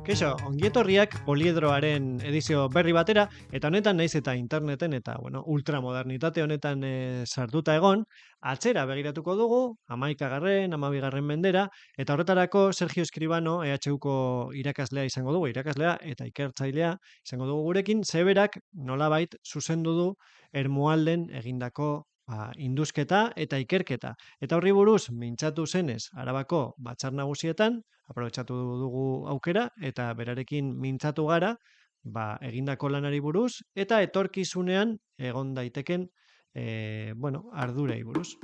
Kaixo, ongietorriak Poliedroaren edizio berri batera, eta honetan naiz eta interneten eta ultramodernitate honetan sartuta egon, atzera begiratuko dugu, 11. 12. mendera, eta horretarako Sergio Escribano, EHUko irakaslea izango dugu, irakaslea eta ikertzailea izango dugu gurekin, zeberak nolabait zuzendu du Ermualden egindako indusketa eta ikerketa. Eta horri buruz, mintzatu zenez, Arabako batzar nagusietan, aprobetxatu dugu aukera, eta berarekin mintzatu gara, egindako lanari buruz, eta etorkizunean egon daiteken, ardurei buruz.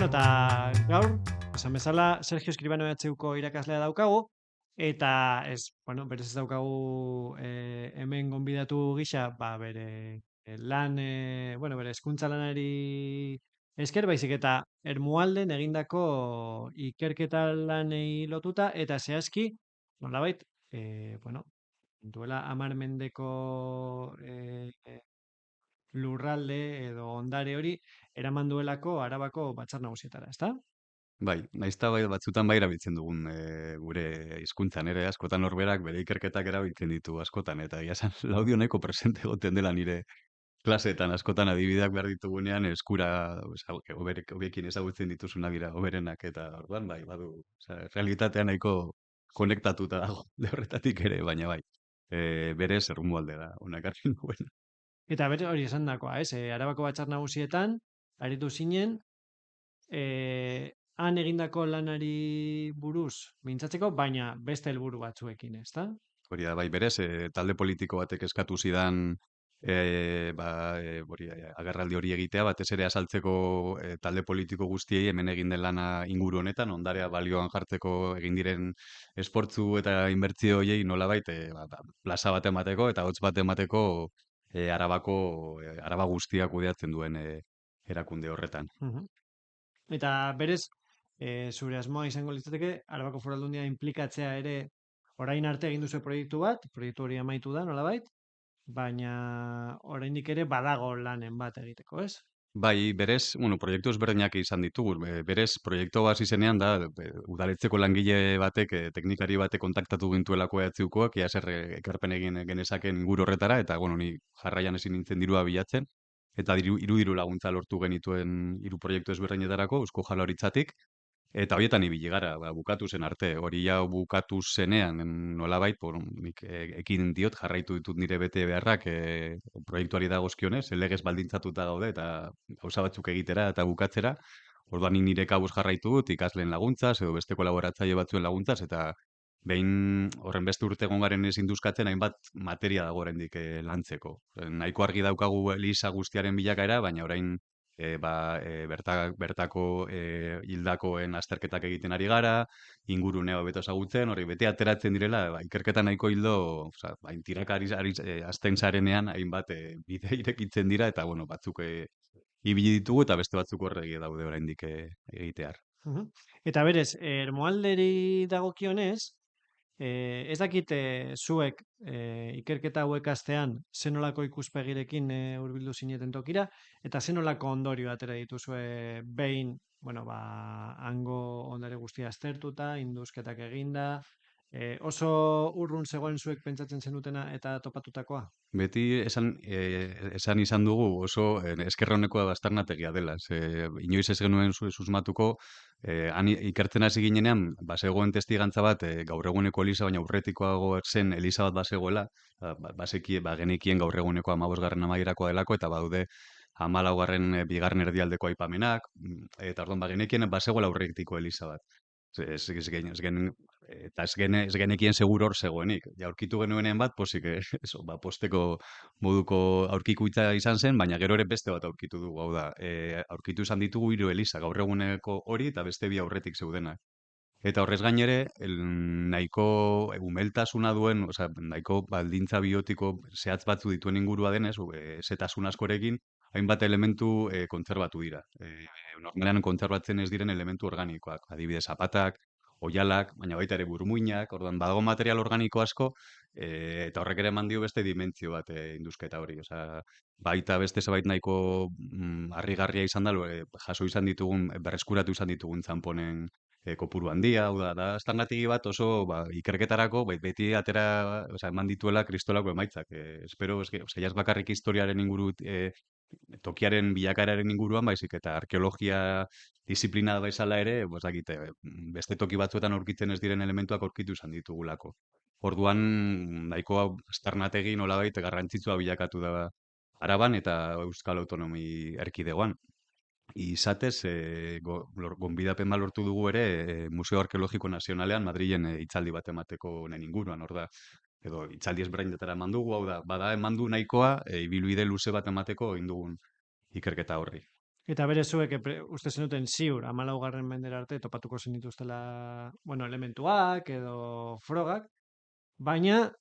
Eta gaur, esan bezala, Sergio Escribano EHUko irakaslea daukagu, eta berez ez daukagu hemen gonbidatu gisa, bere lan, bere hezkuntza lanari esker, baizik eta Ermualden egindako ikerketa lanei lotuta, eta zehazki, nolabait, duela 10 mendeko lurralde edo ondare hori eraman duelako Arabako batzar nagusietara, ezta? Bai, naizta batzutan bai erabiltzen dugun gure hizkuntzan ere askotan norberak bere ikerketak erabiltzen ditu askotan eta ia esan Laudio nahiko presente egoten dela nire klaseetan askotan adibideak behar ditugunean eskura, hobiekin ezagutzen dituzuna dira hoberenak eta orduan bai badu, realitatea nahiko konektatuta dago de horretatik ere, baina bai. Berez Ermualde da honak hartzen duen. Eta bere hori esandakoa, Arabako batzar nagusietan aritu zinen, han egindako lanari buruz mintzatzeko, baina beste helburu batzuekin, ezta? Hori da, bai, berez, talde politiko batek eskatu zidan agerraldi hori egitea, batez ere azaltzeko talde politiko guztiei hemen egin den lana inguru honetan, ondarea balioan jartzeko egin diren esportzu eta inbertsio horiei nolabait plaza bat emateko eta hotz bat emateko Araba guztiak kudeatzen duen erakunde horretan. Eta berez, zure asmoa izango litzateke, Arabako Foru Aldundia inplikatzea ere orain arte egin duzu proiektu bat, proiektu hori amaitu da, nolabait, baina oraindik ere badago lanen bat egiteko, ez? Bai, berez, proiektu ezberdinak izan ditugu. Berez, proiektu hasi zenean da, udaletzeko langile batek, teknikari batek kontaktatu gintuelako EHUkoak, ia zer ekarpen egin genezaken inguru horretara, eta, ni jarraian ezin nintzen dirua bilatzen, eta diru laguntza lortu genituen hiru proiektu ezberdinetarako, Eusko Jaurlaritzatik, eta horietan ibili gara, bukatu zen arte. Hori ja bukatu zenean, nolabait, nik ekin diot, jarraitu ditut nire bete beharrak proiektuari dagozkionez, legez baldintzatuta gaude, eta gauza batzuk egitera eta bukatzera. Orduan nik nire kabuz jarraitu dut, ikasleen laguntzaz, edo beste kolaboratzaile batzuen laguntzaz, eta behin horren beste urte egon garen ez induzkatzen, hainbat materia dago oraindik lantzeko. Nahiko argi daukagu Elisa guztiaren bilakaera, baina orain bertako hildakoen azterketak egiten ari gara, ingurunea hobeto ezagutzen, hori bete ateratzen direla, ikerketa nahiko hildo, tirakari azten zarenean, hainbat bide irekitzen dira, eta batzuk ibili ditugu, eta beste batzuk horregi daude oraindik egitear. Eta berez, Ermualderi dagokionez, ez dakit zuek ikerketa hauek astean zenolako ikuspegirekin hurbildu zineten tokira, eta zenolako ondorio atera dituzue behin, hango ondare guztia aztertuta, induzketak eginda, oso urrun zegoen zuek pentsatzen zenutena eta topatutakoa? Beti esan izan dugu oso eskerronekoa bazternategia dela. Inoiz ez genuen susmatuko, han ikertzen hasi ginenean, bazegoen testigantza bat, gaur eguneko Elisa, baina aurretikoago zen Elisa bat bazegoela, genekien gaur eguneko 15. amaierakoa delako, eta daude 14. bigarren erdialdeko aipamenak, eta orduan genekien bazegoela aurretiko Elisa bat. Eta ez genekien segur hor zegoenik. Ja, aurkitu genuenean bat, posik, posteko moduko aurkikuitza izan zen, baina gero ere beste bat aurkitu dugu, hau da. Aurkitu izan ditugu 3 Elisa, gaur eguneko hori eta beste 2 aurretik zeudenak. Eta horrez gainere, nahiko umeltasuna duen, nahiko baldintza biotiko zehatz batzu dituen ingurua denez, zetasun askorekin, hainbat elementu kontserbatu dira. Normalean kontserbatzen ez diren elementu organikoak, adibidez zapatak, oihalak, baina baita ere burmuinak, orduan badago material organiko asko, eta horrek ere eman dio beste dimentsio bat indusketa hori. Baita beste zabait nahiko harrigarria izan da, jaso izan ditugun, berreskuratu izan ditugun txamponen kopuru handia, hau da aztarnategi bat oso ikerketarako beti atera, osea, eman dituela kristolako emaitzak. Espero, osea, ja ez bakarrik historiaren inguru, tokiaren bilakaeraren inguruan, baizik eta arkeologia disiplina bezala ere, pues, dakite, beste toki batzuetan aurkitzen ez diren elementuak aurkitu izan ditugulako. Orduan, nahiko aztarnategi nolabait garrantzitsua bilakatu da Araban eta Euskal Autonomi Erkidegoan. Izatez, gonbidapen bat lortu dugu ere Museo Arkeologiko Nazionalean Madrilen hitzaldi bat emateko honen inguruan, hor da, edo hitzaldi ezberdinetara eman dugu, hau da, bada eman du nahikoa, ibilbide luze bat emateko egin dugun ikerketa horri. Eta bere zuek uste zenuten ziur, 14. mendera arte topatuko zenituztela, bueno, elementuak edo frogak, baina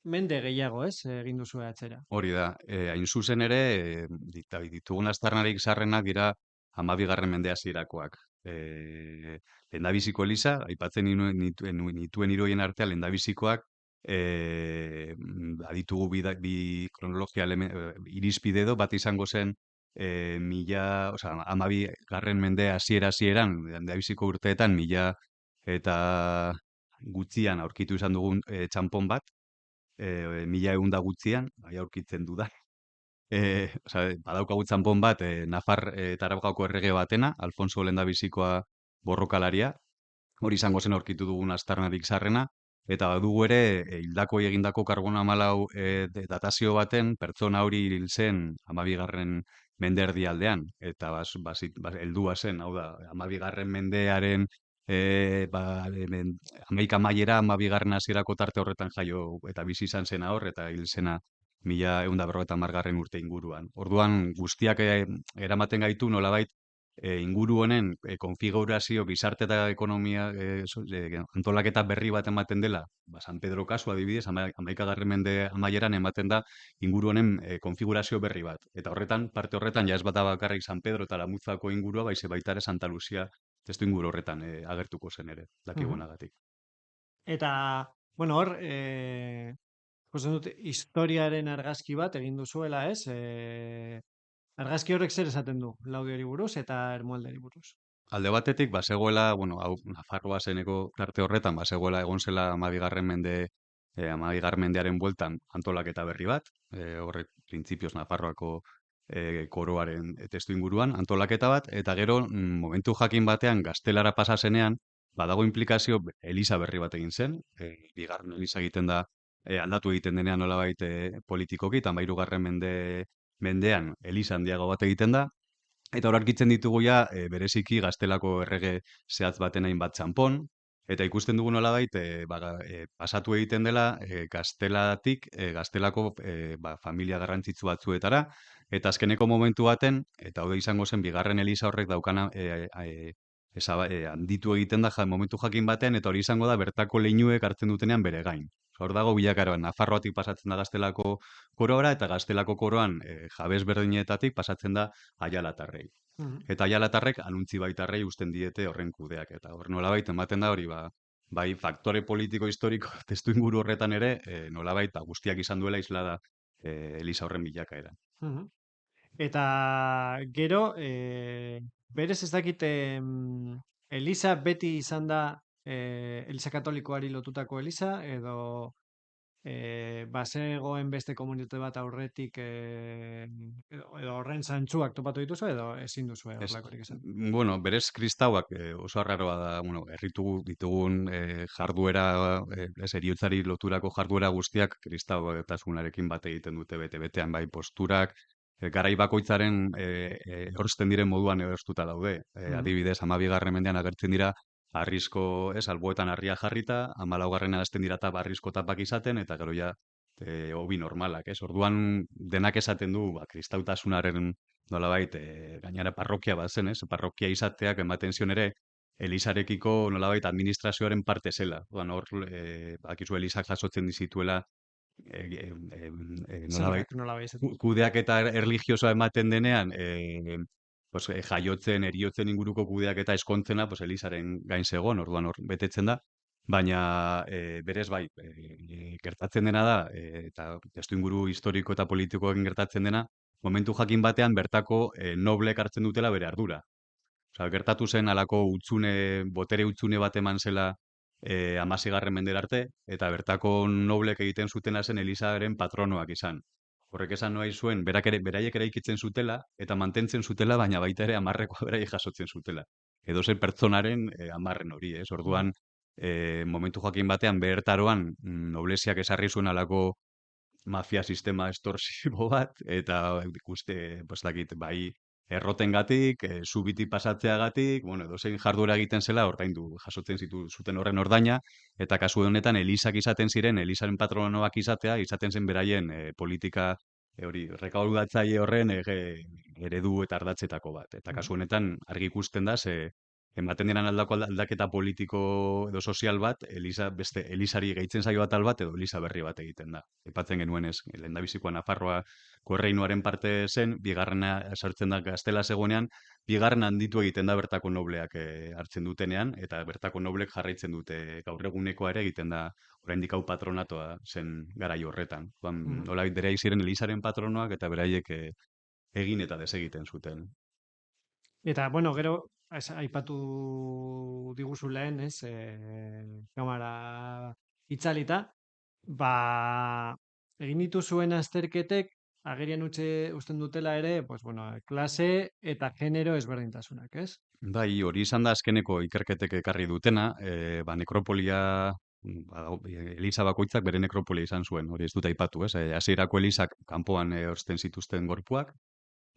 mende gehiago, ez, egin duzue atzera. Hori da, hain zuzen ere, ditugun aztarnarik zarrenak dira 12. mende hasierakoak. Lehendabiziko eliza, aipatzen nituen hiroien artean lehendabizikoak, aditugu bi kronologia irizpide edo bat izango zen, osea, 12. mende hasieran, lehendabiziko urteetan, 1000 eta gutxian aurkitu izan dugun txanpon bat, 1100 gutxian, bai aurkitzen dudan. Osea, badaukagu txanpon bat, Nafar eta Araugako errege batena, Alfonso lehendabizikoa borrokalaria, hori izango zen aurkitu dugun aztarnarik zarrena, eta badugu ere, hildakoi egindako karbono 14 datazio baten, pertsona hori hil zen 12. mende erdialdean, eta heldua zen, hau da, 12. mendearen Amerika mailera 12. hasierako tarte horretan jaio eta bizi izan zena hor, eta hil zena 1150 urte inguruan. Orduan, guztiak eramaten gaitu nolabait inguru honen konfigurazio, gizarte eta ekonomia antolaketa berri bat ematen dela, San Pedro kasu adibidez, 11. mende amaieran ematen da inguru honen konfigurazio berri bat. Eta horretan, parte horretan, ja ez bata bakarrik San Pedro eta Lamuzako ingurua, baize baita ere Santa Lucia testu inguru horretan agertuko zen ere, dakiguenagatik. Eta, bueno, hor, ikusten dut, historiaren argazki bat egin duzuela, ez? Argazki horrek zer esaten du, Laudiori buruz eta Ermualderi buruz. Alde batetik, bazegoela, bueno, hau, Nafarroa zeneko tarte horretan, bazegoela egon zela 12. mendearen bueltan antolaketa berri bat, horrek printzipioz Nafarroako koroaren testu inguruan, antolaketa bat, eta gero, momentu jakin batean, gaztelara pasa zenean, badago implikazio eliza berri bat egin zen, bigarren eliza egiten da, aldatu egiten denean nolabait politikoki, eta 13. mendean eliza handiago bat egiten da, eta hor argitzen ditugu ja, bereziki gaztelako errege zehatz baten hainbat txanpon, eta ikusten dugu nolabait, pasatu egiten dela gaztelatik, gaztelako familia garrantzitsu batzuetara, eta azkeneko momentu baten, eta hau da izango zen bigarren eliza horrek daukana handitu egiten da momentu jakin batean, eta hori izango da bertako leinuek hartzen dutenean bere gain. Hor dago bilakaroan, Nafarroatik pasatzen da gaztelako korora, eta gaztelako koroan jabez berdinetatik pasatzen da Aialatarrei. Eta Aialatarrek anuntzi baitarrei usten diete horren kudeak. Eta hor nolabait ematen da hori bai faktore politiko historiko testu inguru horretan ere, nolabait guztiak izan duela islada eliza horren bilakaera. Eta gero, berez ez dakite, Eliza beti izan da Eliza Katolikoari lotutako Eliza, edo bazegoen beste komunitate bat aurretik, edo horren zantzuak topatu dituzu, edo ezin duzu horrelakorik esan. Bueno, berez kristauak oso arraroa da, bueno, ditugun jarduera, heriotzari loturako jarduera guztiak kristautasunarekin bat egiten dute bete-betean, bai posturak, garai bakoitzaren erosten diren moduan erostuta daude. Adibidez, 12. mendean agertzen dira harrizko, alboetan harria jarrita, 14. hasten dira eta harrizko tapak izaten, eta gero ja hobi normalak, ez? Orduan denak esaten du, kristautasunaren nolabait, gainera parrokia bat zen, ez? Parrokia izateak ematen zion ere, Elizarekiko nolabait administrazioaren parte zela. Orduan hor, bakizu Elizak jasotzen dizituela, nolabait, kudeak eta erligiosoa ematen denean, jaiotzen, eriotzen inguruko kudeak eta eskontzena, Elizaren gain zegoen, orduan hor betetzen da, baina berez bai, gertatzen dena da, eta testu inguru historiko eta politikoekin gertatzen dena, momentu jakin batean bertako noblek hartzen dutela bere ardura. Osea, gertatu zen halako botere hutsune bat eman zela 16. mendera arte, eta bertako noblek egiten zutena zen Elizaren patronoak izan. Horrek esan nahi zuen, beraiek eraikitzen zutela, eta mantentzen zutela, baina baita ere amarrekoa beraiek jasotzen zutela. Edozein pertsonaren amarren hori, ez? Mhm. Orduan, momentu joakin batean, behertaroan, nobleziak esarri zuen halako mafia sistema estorsibo bat, eta ikuste, pues, dakit, bai, errotengatik, subiti pasatzeagatik, bueno, edozein jarduera egiten zela, ordaindu jasotzen zuten horren ordaina, eta kasu honetan Elizak izaten ziren, Elizaren patronoak izaten zen beraien politika hori, rekaudatzaile horren eredu eta ardatzetako bat. Eta Mhm. kasu honetan argi ikusten da, ze ematen diren aldaketa politiko edo sozial bat, beste Elizari gehitzen zaio atal bat edo Eliza berri bat egiten da. Aipatzen genuen ez, lehendabizikoa Nafarroa erreinuaren parte zen, bigarrena sartzen da Gaztela zegoenean, bigarren handitu egiten da bertako nobleak hartzen dutenean, eta bertako noblek jarraitzen dute gaur egunekoa ere egiten da oraindik hau patronatoa zen garai horretan. Mhm. Nola beraiek ziren Elizaren patronoak eta beraiek egin eta desegiten zuten. Eta, bueno, gero, aipatu diguzu lehen, ez, kamara itzalita, ba, egin dituzuen azterketek, agerian uzten dutela ere, pues, bueno, klase eta genero ezberdintasunak, ez? Bai, hori izan da azkeneko ikerketek ekarri dutena, nekropolia, Eliza bakoitzak bere nekropolia izan zuen, hori ez dut aipatu, ez? Hasierako Elizak kanpoan eorsten zituzten gorpuak,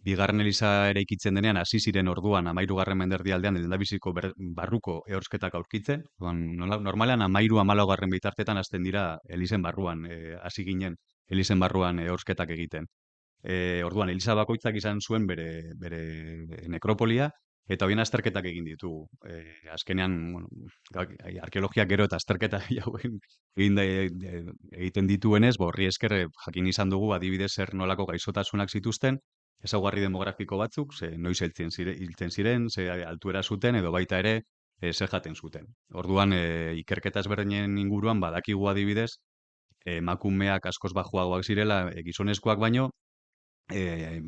bigarren Eliza eraikitzen denean hasi ziren orduan 13. Menderdialdean lehendabiziko barruko ehorsketak aurkitzen. Orduan, normalean 13-14 bitartetan hasten dira Elizen barruan hasi ginen Elizen barruan ehorsketak egiten. Orduan, Eliza bakoitzak izan zuen bere nekropolia, eta horien azterketak egin ditugu. Azkenean, bueno, arkeologiak gero eta azterketa gehiago egiten dituenez, horri esker jakin izan dugu adibidez zer nolako gaixotasunak zituzten, ezaugarri demografiko batzuk, ze noiz hiltzen ziren, ze altuera zuten, edo baita ere, zer jaten zuten. Orduan, ikerketa ezberdinen inguruan badakigu adibidez, emakumeak askoz bajuagoak zirela, gizonezkoak baino,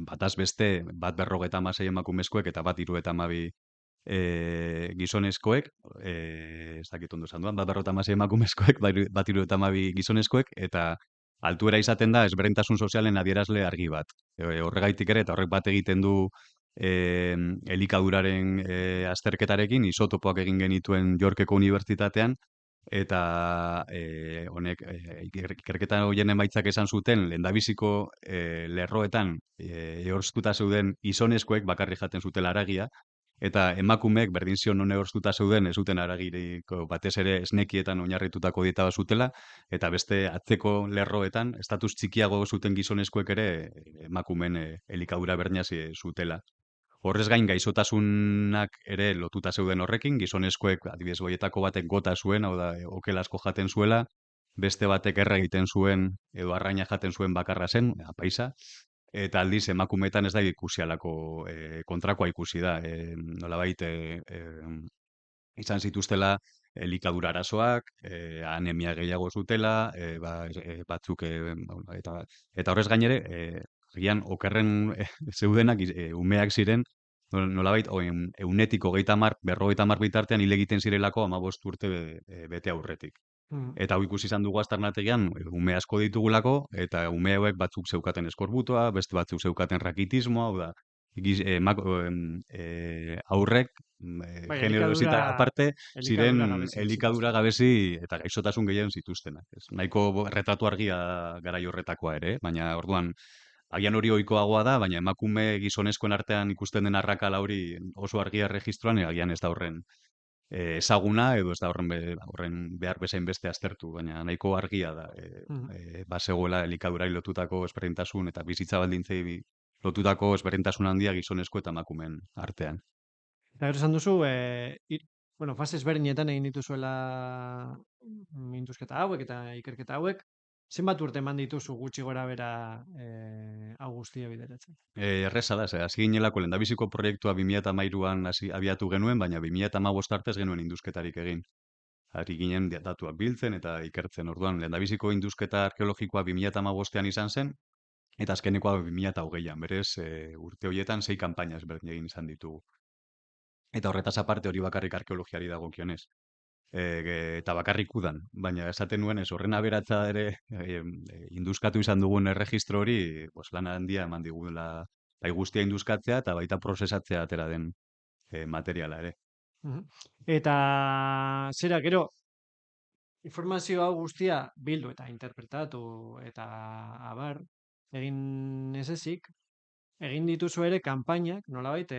bataz beste, bat 56 emakumezkoek eta bat 32 gizonezkoek, ez dakit ondo esan duan, bat 56 emakumezkoek, bat 32 gizonezkoek, eta altuera izaten da ezberdintasun sozialen adierazle argi bat. Horregaitik ere, eta horrek bat egiten du elikaduraren azterketarekin, isotopoak egin genituen Yorkeko Unibertsitatean, eta honek ikerketa horien emaitzak esan zuten lehendabiziko lerroetan ehorstuta zeuden gizonezkoek bakarrik jaten zutela haragia, eta emakumeek berdin zion non ehorstuta zeuden ez zuten haragiriko batez ere esnekietan oinarritutako dieta bat zutela, eta beste atzeko lerroetan estatus txikiago zuten gizonezkoek ere emakumeen elikadura berdina zutela. Horrez gain gaixotasunak ere lotuta zeuden horrekin, gizonezkoek adibidez goietako batek gota zuen, hau da okel asko jaten zuela, beste batek erra egiten zuen edo arraina jaten zuen bakarra zen, apaisa, eta aldiz emakumeetan ez da ikusi halako kontrakoa ikusi da, nolabait izan zituztela elikadura arazoak, anemia gehiago zutela, batzuk eta horrez gainere, agian okerren zeudenak umeak ziren, nolabait, 100-30, 50 bitartean hil egiten zirelako 15 urte bete aurretik. Mhm. Eta hau ikusi izan dugu aztarnategian, ume asko ditugulako, eta ume hauek batzuk zeukaten eskorbutoa, beste batzuk zeukaten rakitismoa, hau da, aurrek, Bai, genero ezita aparte, ziren elikadura gabezi elikadura zituzten. gabezi eta gaixotasun gehien zituztenak. Ez? Nahiko retratu argia garai horretakoa ere, baina orduan, agian hori ohikoagoa da, baina emakume gizonezkoen artean ikusten den arrakala hori oso argia erregistroan, agian ez da horren ezaguna edo ez da horren behar bezain beste aztertu, baina nahiko argia da. Mhm. Bazegoela elikadurai lotutako ezberdintasun eta bizitza baldintzei lotutako ezberdintasun handia gizonezko eta emakumeen artean. Eta gero esan duzu, bueno, fase ezberdinetan egin dituzuela mintusketa hauek eta ikerketa hauek, zenbat urte eman dituzu gutxi gora bera hau guztia bideratzen? Erreza da, hasi ginelako lehendabiziko proiektua 2013an abiatu genuen, baina 2015 arte ez genuen indusketarik egin. Ari ginen datuak biltzen eta ikertzen. Orduan, lehendabiziko indusketa arkeologikoa 2015an izan zen, eta azkenekoa 2020an. Berez, urte horietan 6 kanpaina ezberdin egin izan ditugu. eta horretaz aparte hori bakarrik arkeologiari dagokionez. Eta bakarrik udan, baina esaten nuen ez horren aberatza ere induzkatu izan dugun erregistro hori, pues, lan handia eman digula bai guztia induzkatzea eta baita prozesatzea atera den materiala ere. Mhm. Eta zera, gero, informazio hau guztia bildu eta interpretatu eta abar, egin ez ezik, egin dituzu ere kanpainak, nolabait,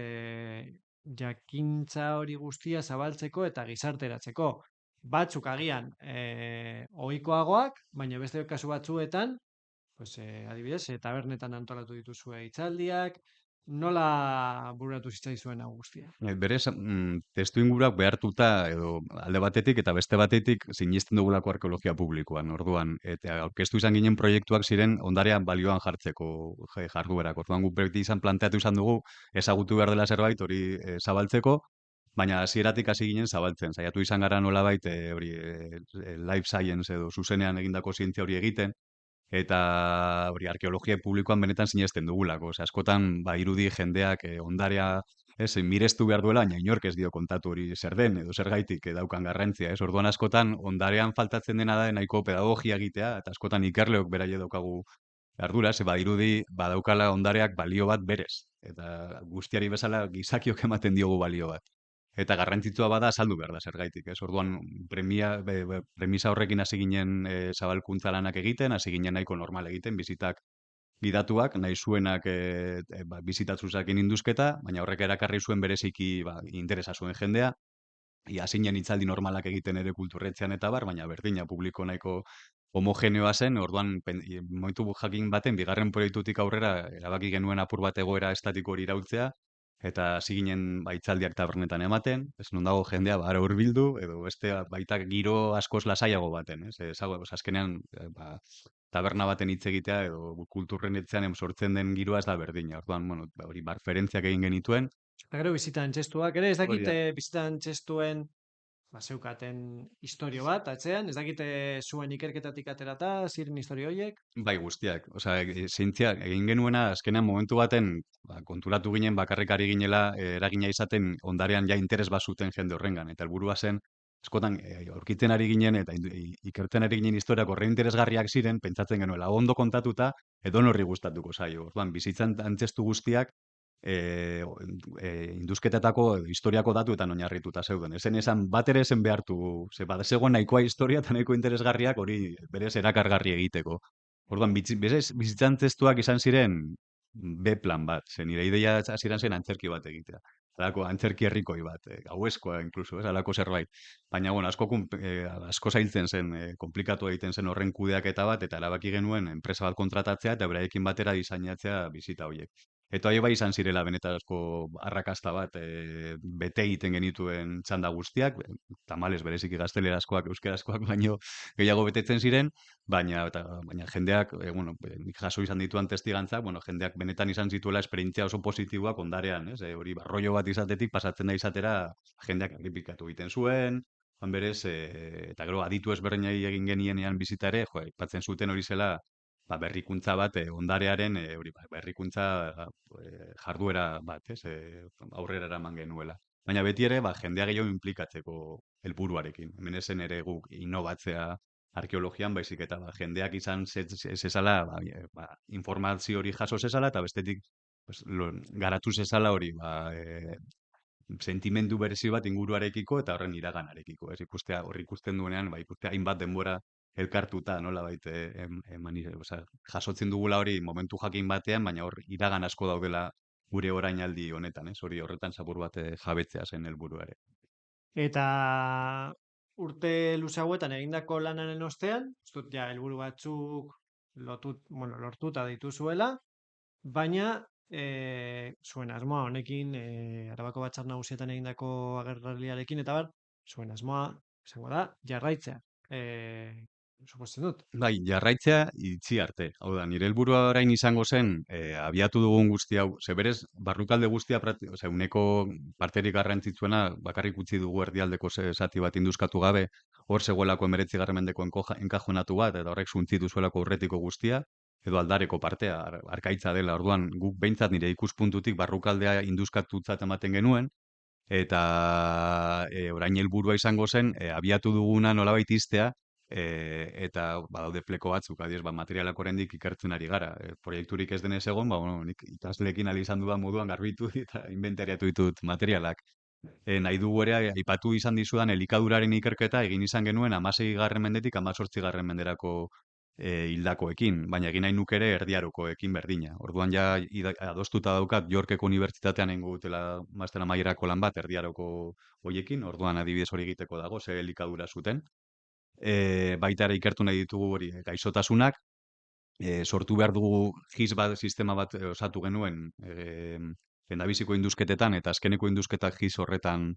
jakintza hori guztia zabaltzeko eta gizarteratzeko. Batzuk agian ohikoagoak, baina beste kasu batzuetan, pues, adibidez, tabernetan antolatu dituzue hitzaldiak, nola bururatu zitzaizuen hau guztia? Berez, testu inguruak behartuta edo alde batetik eta beste batetik sinesten dugulako arkeologia publikoan. Orduan, eta aurkeztu izan ginen proiektuak ziren ondarean balioan jartzeko jarduerak. Orduan, guk beti izan planteatu izan dugu ezagutu behar dela zerbait hori zabaltzeko, baina hasieratik hasi ginen zabaltzen. Saiatu izan gara nolabait hori life science edo zuzenean egindako zientzia hori egiten, eta hori arkeologia publikoan benetan sinesten dugulako. Osea, askotan ba irudi jendeak ondarea mirestu behar duela, baina inork ez dio kontatu hori zer den edo zergaitik daukan garrantzia, ez? Orduan askotan ondarean faltatzen dena da nahiko pedagogia egitea eta askotan ikerleok beraie daukagu ardura, ze badirudi badaukala ondareak balio bat berez eta guztiari bezala gizakiok ematen diogu balio bat. Eta garrantzitsua bada azaldu behar da zergaitik, ez? Orduan premisa horrekin hasi ginen zabalkuntza lanak egiten, hasi ginen nahiko normal egiten, bizitak gidatuak, nahi zuenak bizitatuzakin induzketa, baina horrek erakarri zuen bereziki interesa zuen jendea, ia zinen hitzaldi normalak egiten ere kulturretzean eta bar, baina berdina publiko nahiko homogeneoa zen, orduan momentu jakin baten, bigarren proiektutik aurrera, erabaki genuen apur bat egoera estatiko hori irautzea, eta hasi ginen hitzaldiak tabernetan ematen, ez non dago jendea ara hurbildu, edo beste baita giro askoz lasaiago baten, ez? Azkenean, taberna baten hitz egitea edo kulturren etxean sortzen den giroa ez da berdina. Orduan, bueno, hori referentziak egin genituen. Eta gero bizita antzestuak ere, ez Hori dakite da. bizita antzestuen zeukaten istorio bat, atzean, ez dakite zuen ikerketatik aterata, ziren istorio horiek. Bai, guztiak. Osea, zientzia egin genuena azkenean momentu baten konturatu ginen bakarrik ari ginela eragina izaten ondarean ja interes bat zuten jende horrengan eta helburua zen askotan aurkitzen ari ginen eta ikertzen ari ginen historiak horre interesgarriak ziren, pentsatzen genuela ondo kontatuta edonorri gustatuko zaio. Orduan, bizitzan antzestu guztiak induzketetako historiako datuetan oinarrituta zeuden. Ezen esan bat ere zen behartu, ze zegoen nahikoa historia eta nahiko interesgarriak hori berez erakargarri egiteko. Orduan, bizitzan testuak izan ziren B plan bat, zen nire ideia hasieran zen antzerki bat egitea. Alako antzerki herrikoi bat, gaueskoa inkluso, ez, alako zerbait. Baina, bueno, asko zailtzen zen, komplikatu egiten zen horren kudeaketa bat, eta erabaki genuen enpresa bat kontratatzea eta beraiekin batera diseinatzea bizita horiek. Eta hori bai izan zirela benetazko arrakasta bat, bete egiten genituen txanda guztiak, tamales bereziki gaztelerazkoak, euskerazkoak baino gehiago betetzen ziren, baina jendeak, bueno, nik jaso izan dituan testigantzak, bueno, jendeak benetan izan zituela esperientzia oso positiboak ondarean, ez? Hori barroio bat izatetik pasatzen da izatera jendeak agripikatu egiten zuen, berez, eta gero aditu ezberdinei egin genienean bizita ere, jo, aipatzen zuten hori zela, berrikuntza bat ondarearen, hori berrikuntza jarduera bat, ez? Aurrera eraman genuela. Baina beti ere, jendea gehiago implikatzeko helburuarekin. Hemen esen ere guk inovatzea arkeologian, baizik eta jendeak izan zezala, informazio hori jaso zezala, eta bestetik garatu zezala hori, sentimendu berezi bat inguruarekiko eta horren iraganarekiko. Ez ikustea, hor ikusten duenean, ikustea hainbat denbora elkartuta, nola baita, jasotzen dugula hori momentu jakin batean, baina hor iragan asko daudela gure orainaldi honetan, ez? Hori horretan zapur bat jabetzea zen helburua ere. Eta urte luze hauetan egindako lanaren ostean, ez dut ja helburu batzuk lortuta dituzuela, baina zuen asmoa honekin, Arabako Batzar Nagusietan egindako agerraldiarekin eta bar, zuen asmoa izango da jarraitzea. Suposten dut. Bai, jarraitzea itxi arte. Hau da, nire helburua orain izango zen, abiatu dugun guzti hau, ze berez, barrukalde guztia, uneko parterik garrantzitsuena, bakarrik utzi dugu erdialdeko zati bat induzkatu gabe, hor zegoelako 19. mendeko enkajonatu bat, eta horrek zuntzitu zuelako urretiko guztia, edo aldareko partea, arkaitza dela, orduan guk behintzat nire ikuspuntutik barrukaldea induzkatutzat ematen genuen, eta orain helburua izango zen, abiatu duguna nolabait ixtea, eta badaude pleko batzuk, adiez, materialak oraindik ikertzen ari gara. Proiekturik ez denez egon, bueno, nik ikasleekin ali izan dudan moduan garbitu eta inventariatu ditut materialak. Nahi dugu ere, aipatu izan dizudan elikaduraren ikerketa egin izan genuen 16. mendetik 18. menderako hildakoekin, baina egin nahi nuke ere erdiarokoekin berdina. Orduan ja adostuta daukat Yorkeko Unibertsitatean egingo dutela master amaierako lan bat erdiaroko hoiekin, orduan adibidez hori egiteko dago, ze elikadura zuten. Baita ere ikertu nahi ditugu hori gaixotasunak, sortu behar dugu GIS bat, sistema bat osatu genuen lehendabiziko induzketetan eta azkeneko induzketak GIS horretan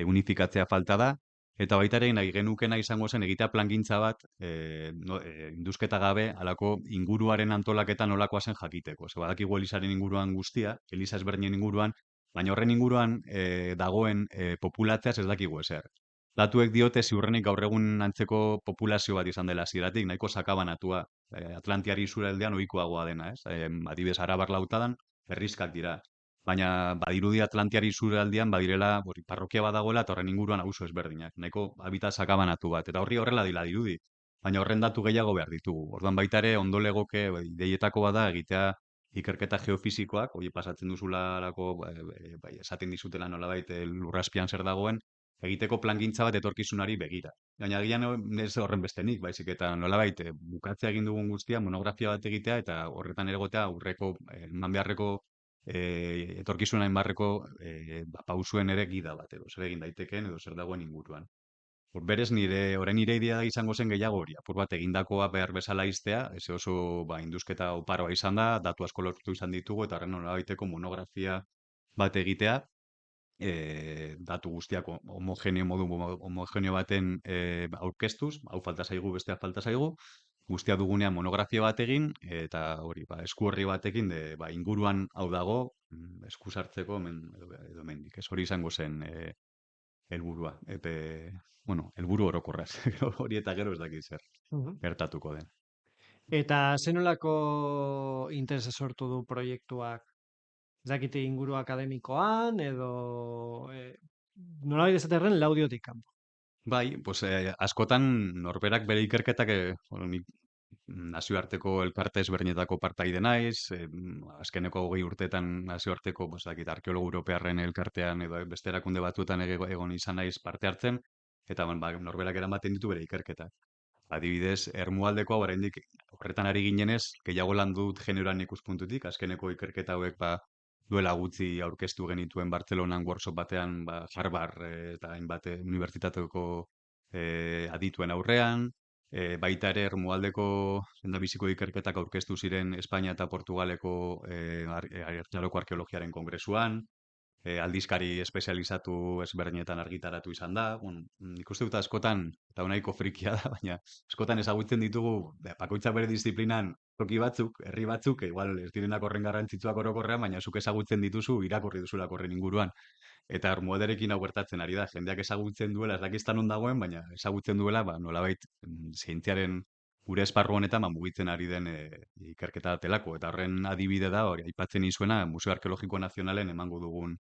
unifikatzea falta da, eta baita ere nahi genukena izango zen egitea plangintza bat induzketa gabe halako inguruaren antolaketa nolakoa zen jakiteko. Ze badakigu Elizaren inguruan guztia, Eliza ezberdinen inguruan, baina horren inguruan dagoen populatzeaz ez dakigu ezer. Datuek diote ziurrenik gaur egun antzeko populazio bat izan dela hasieratik, nahiko sakabanatua. Atlantiar isurialdean ohikoagoa dena, ez? Adibidez, Arabar Lautadan herrixkak dira. Baina badirudi Atlantiar isurialdean badirela, parrokia badagoela eta horren inguruan auzo ezberdinak. Nahiko habitat sakabanatu bat, eta horrela dila dirudi. Baina horren datu gehiago behar ditugu. Orduan baita ere, ondo legoke, ideietako bada egitea ikerketa geofisikoak, hori pasatzen duzularako, esaten dizutela nolabait lurraspian zer dagoen, egiteko plangintza bat etorkizunari begira. Gaina agian ez horren bestenik, baizik eta nolabait bukatzea egin dugun guztia, monografia bat egitea eta horretan ere egotea aurreko eman beharreko etorkizunain barreko pausuen ere gida bat edo zer egin daitekeen edo zer dagoen inguruan. Berez orain nire idea izango zen gehiago hori, apur bat egindakoa behar bezala iztea, ez oso induzketa oparoa izan da, datu asko lortu izan ditugu eta horren nolabaiteko monografia bat egitea, datu guztiak homogeneo baten aurkeztuz, hau falta zaigu, bestea falta zaigu, guztia dugunean monografia bat egin, eta hori, esku horri batekin, inguruan hau dago, esku sartzeko edo mendik. Ez hori izango zen helburua. Helburu orokorraz. Hori eta gero ez dakit zer gertatuko den. Eta zenolako interesa sortu du proiektuak? Ez dakite inguru akademikoan edo nolabait esaterren laudiotik kanpo. Bai, askotan norberak bere ikerketak nik nazioarteko elkarte ezberdinetako partaide naiz, azkeneko 20 urteetan nazioarteko arkeologo europearren elkartean edo beste erakunde batzuetan egon izan naiz parte hartzen, eta norberak eramaten ditu bere ikerketak. Adibidez, Ermualdekoa oraindik horretan ari ginenez, gehiago lan dut generoan ikuspuntutik, azkeneko ikerketa hauek duela gutxi aurkeztu genituen Bartzelonan workshop batean, Harvard eta hainbat unibertsitateko adituen aurrean, baita ere Ermualdeko lehendabiziko ikerketak aurkeztu ziren Espainia eta Portugaleko Arkeologiko Arkeologiaren Kongresuan, aldizkari espezializatu ezberdinetan argitaratu izan da. Nik uste dut askotan, eta nahiko frikia da, baina askotan ezagutzen ditugu, bakoitza bere disiplinan toki batzuk, herri batzuk, igual ez direnak horren garrantzitsuak orokorrean, baina zuk ezagutzen dituzu, irakurri duzulako horren inguruan. Eta Ermuaderekin hau gertatzen ari da, jendeak ezagutzen duela, ez dakiztan non dagoen, baina ezagutzen duela, nolabait zientziaren gure esparru honetan mugitzen ari den ikerketa delako. Eta horren adibide da, hori aipatzen izuena, Museo Arkeologiko Nazionalen emango dugun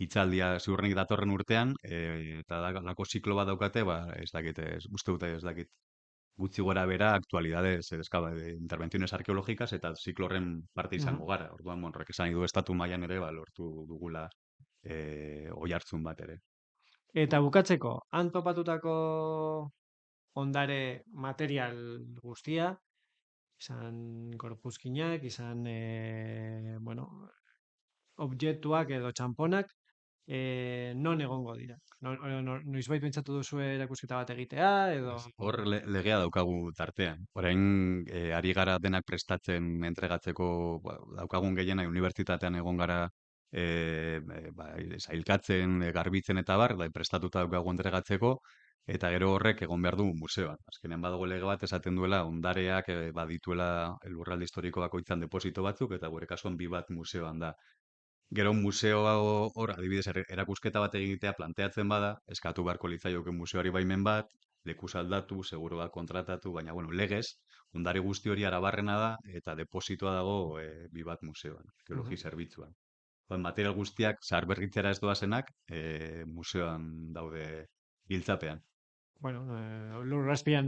hitzaldia ziurrenik datorren urtean, eta lako ziklo bat daukate, ez dakit, uste dute ez dakit, gutxi gora bera, aktualidades, intervenciones arkeológicas, eta ziklo horren parte izango gara. Orduan, horrek esan du estatu mailan ere, lortu dugula oihartzun bat ere. Eta bukatzeko, han topatutako ondare material guztia, izan gorpuzkinak, izan objektuak edo txamponak, non egongo dira? Noizbait pentsatu duzu erakusketa bat egitea edo... Hor legea daukagu tartean. Orain ari gara denak prestatzen entregatzeko daukagun gehiena unibertsitatean egon gara sailkatzen, garbitzen eta bar, prestatuta daukagu entregatzeko, eta gero horrek egon behar du museoan. Azkenean badago lege bat esaten duela ondareak badituela lurralde historiko bakoitzan deposito batzuk, eta gure kasuan 2 bat museoan da. Gero museo hor, adibidez, erakusketa bat egitea planteatzen bada, eskatu beharko litzaioke museoari baimen bat, lekuz aldatu, seguru bat kontratatu, baina, legez, ondare guzti hori Arabarrena da, eta depositoa dago 2 bat museoan, arkeologi zerbitzuan. material guztiak zaharberritzera ez doazenak museoan daude giltzapean. Bueno, lur azpian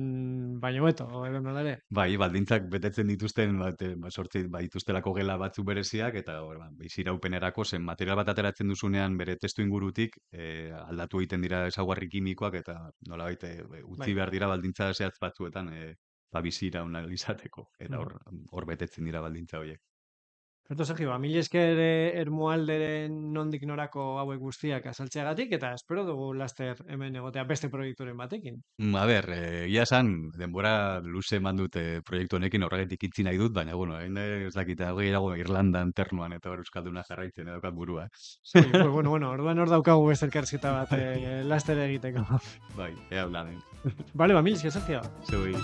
baino beto, edo nola ere. Bai, baldintzak betetzen dituzten sortzi dituztelako gela batzuk bereziak eta hor biziraupenerako zen material bat ateratzen duzunean bere testu ingurutik aldatu egiten dira ezaugarri kimikoak eta nolabait Bai. utzi behar dira baldintza zehatz batzuetan biziraun ahal izateko eta Mhm. hor betetzen dira baldintza horiek. Berto, Sergio, mila esker Ermualderen nondik norako hauek guztiak azaltzeagatik, eta espero dugu laster hemen egotea beste proiekturen batekin. A ber, egia esan, denbora luze eman dut proiektu honekin horregatik itzi nahi dut, baina, bueno, ez dakit, hogei dago Irlandan, ternuan, eta hor Euskalduna jarraitzen edukat burua. Ui, bueno, orduan hor daukagu beste elkarrizketa bat laster egiteko. Bai, ea blanen. Bale, mila esker, Sergio. Zeuei.